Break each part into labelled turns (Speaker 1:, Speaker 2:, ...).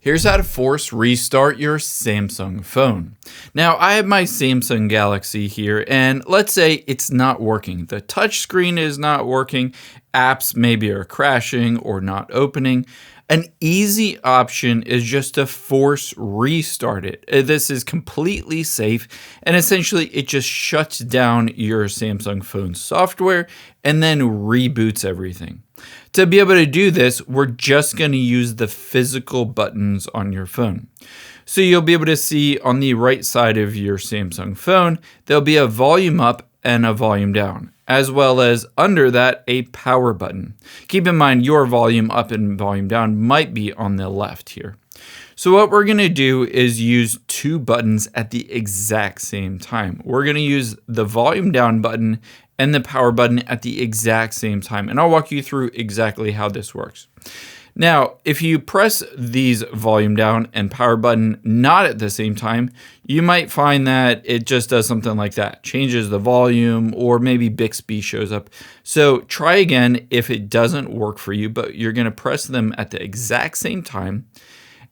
Speaker 1: Here's how to force restart your Samsung phone. Now, I have my Samsung Galaxy here, and let's say it's not working. The touch screen is not working, apps maybe are crashing or not opening. An easy option is just to force restart it. This is completely safe, and essentially it just shuts down your Samsung phone software and then reboots everything. To be able to do this, we're just going to use the physical buttons on your phone. So you'll be able to see on the right side of your Samsung phone, there'll be a volume up and a volume down, as well as under that, a power button. Keep in mind your volume up and volume down might be on the left here. So what we're going to do is use two buttons at the exact same time. We're going to use the volume down button and the power button at the exact same time. And I'll walk you through exactly how this works. Now, if you press these volume down and power button not at the same time, you might find that it just does something like that, changes the volume, or maybe Bixby shows up. So try again if it doesn't work for you, but you're going to press them at the exact same time.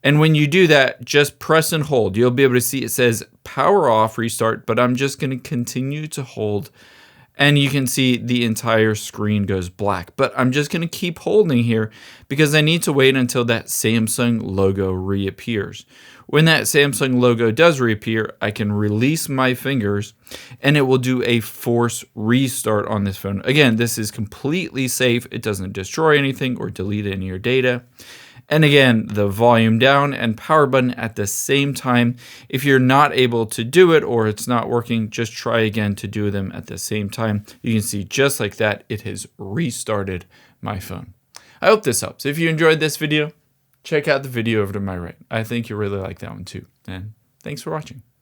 Speaker 1: And when you do that, just press and hold. You'll be able to see it says power off, restart, but I'm just going to continue to hold. And you can see the entire screen goes black. But I'm just going to keep holding here because I need to wait until that Samsung logo reappears. When that Samsung logo does reappear, I can release my fingers and it will do a force restart on this phone. Again, this is completely safe. It doesn't destroy anything or delete any of your data. And again, the volume down and power button at the same time. If you're not able to do it or it's not working, just try again to do them at the same time. You can see just like that, it has restarted my phone. I hope this helps. If you enjoyed this video, check out the video over to my right. I think you'll really like that one too. And thanks for watching.